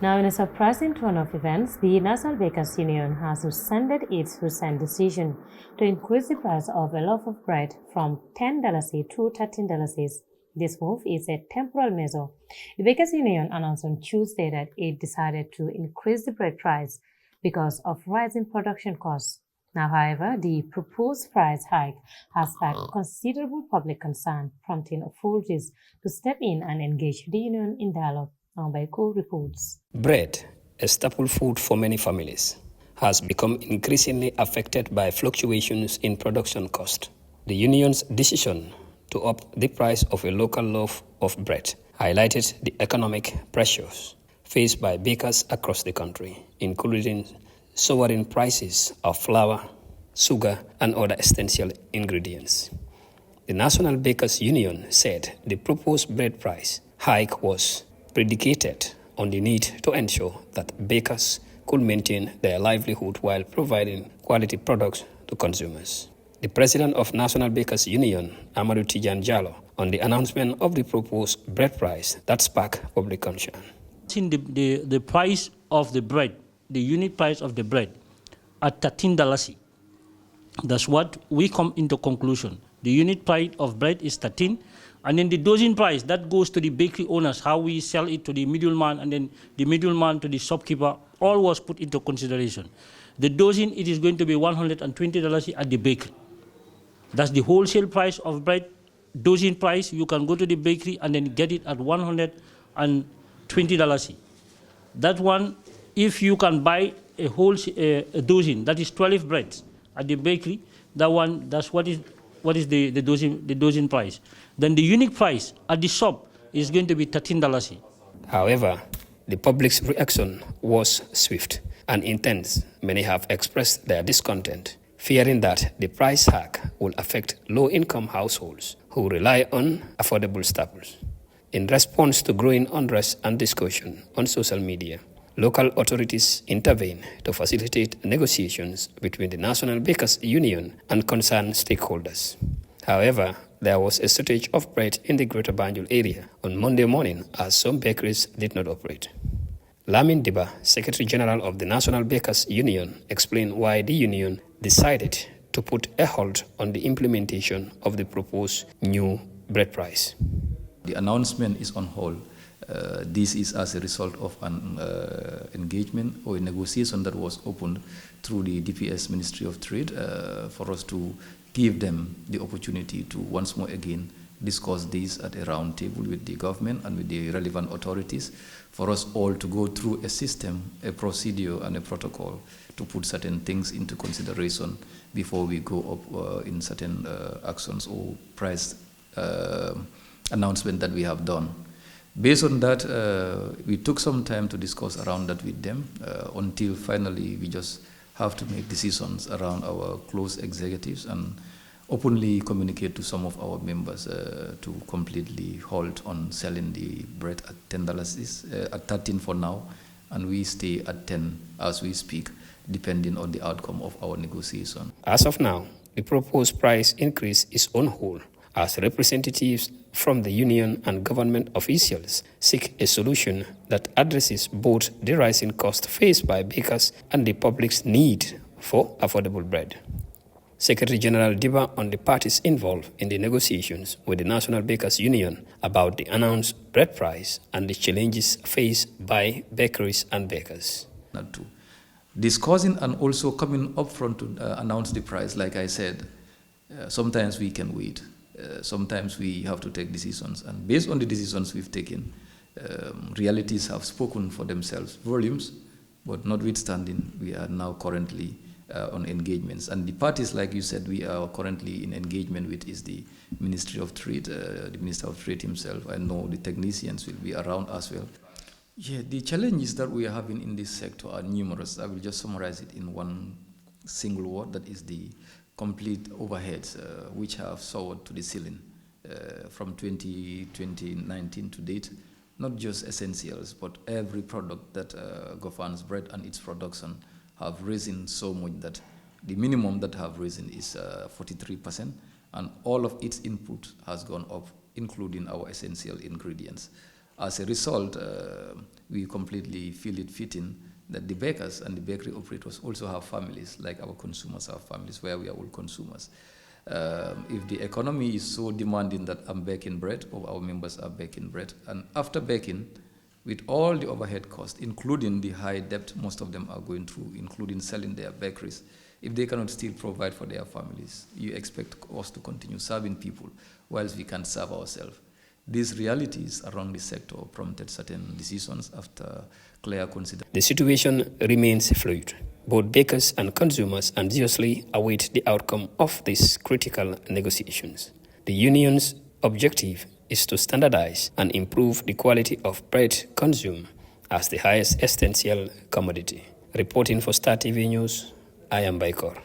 Now, in a surprising turn of events, the National Bakers Union has rescinded its recent decision to increase the price of a loaf of bread from $10 to $13. This move is a temporal measure. The Bakers Union announced on Tuesday that it decided to increase the bread price because of rising production costs. Now, however, the proposed price hike has sparked considerable public concern, prompting authorities to step in and engage the union in dialogue. Now, Baiko reports. Bread, a staple food for many families, has become increasingly affected by fluctuations in production cost. The union's decision to up the price of a local loaf of bread highlighted the economic pressures faced by bakers across the country, including soaring prices of flour, sugar, and other essential ingredients. The National Bakers Union said the proposed bread price hike was predicated on the need to ensure that bakers could maintain their livelihood while providing quality products to consumers. The president of National Bakers Union, Amadou Tijan Jallo, on the announcement of the proposed bread price that sparked public concern. The price of the bread, the unit price of the bread, at $13. That's what we come into conclusion. The unit price of bread is 13, and then the dozen price that goes to the bakery owners, how we sell it to the middleman, and then the middleman to the shopkeeper, all was put into consideration. The dozen, it is going to be $120 at the bakery. That's the wholesale price of bread. Dozen price, you can go to the bakery and then get it at $120. That one, if you can buy a dozen, that is 12 breads at the bakery, that one, that's what is the dozen price. Then the unique price at the shop is going to be $13. However, the public's reaction was swift and intense. Many have expressed their discontent, fearing that the price hike will affect low-income households who rely on affordable staples. In response to growing unrest and discussion on social media, local authorities intervened to facilitate negotiations between the National Bakers Union and concerned stakeholders. However, there was a shortage of bread in the Greater Banjul area on Monday morning as some bakeries did not operate. Lamin Diba, Secretary General of the National Bakers Union, explained why the union decided to put a halt on the implementation of the proposed new bread price. The announcement is on hold. This is as a result of an engagement or a negotiation that was opened through the DPS Ministry of Trade for us to give them the opportunity to once more again discuss this at a round table with the government and with the relevant authorities, for us all to go through a system, a procedure, and a protocol to put certain things into consideration before we go up in certain actions or price announcement that we have done. Based on that, we took some time to discuss around that with them until finally we just have to make decisions around our close executives and openly communicate to some of our members to completely halt on selling the bread at $10, at 13 for now, and we stay at 10 as we speak, depending on the outcome of our negotiation. As of now, the proposed price increase is on hold as representatives from the union and government officials seek a solution that addresses both the rising cost faced by bakers and the public's need for affordable bread. Secretary General Diba on the parties involved in the negotiations with the National Bakers Union about the announced bread price and the challenges faced by bakeries and bakers. Not to discussing and also coming up front to announce the price, like I said, sometimes we can wait. Sometimes we have to take decisions, and based on the decisions we've taken, realities have spoken for themselves, volumes, but notwithstanding, we are now currently on engagements. And the parties, like you said, we are currently in engagement with is the Ministry of Trade, the Minister of Trade himself. I know the technicians will be around as well. Yeah, the challenges that we are having in this sector are numerous. I will just summarize it in one single word, that is the complete overheads, which have soared to the ceiling from 2019 to date. Not just essentials, but every product that governs bread and its production have risen so much that the minimum that have risen is 43%, and all of its input has gone up, including our essential ingredients. As a result, we completely feel it fitting that the bakers and the bakery operators also have families, like our consumers have families, where we are all consumers. If the economy is so demanding that I'm baking bread, or our members are baking bread, and after baking, with all the overhead costs, including the high debt most of them are going through, including selling their bakeries, if they cannot still provide for their families, you expect us to continue serving people whilst we can't serve ourselves. These realities around the sector prompted certain decisions after clear consideration. The situation remains fluid. Both bakers and consumers anxiously await the outcome of these critical negotiations. The union's objective is to standardize and improve the quality of bread consumed as the highest essential commodity. Reporting for Star TV News, I am Baikor.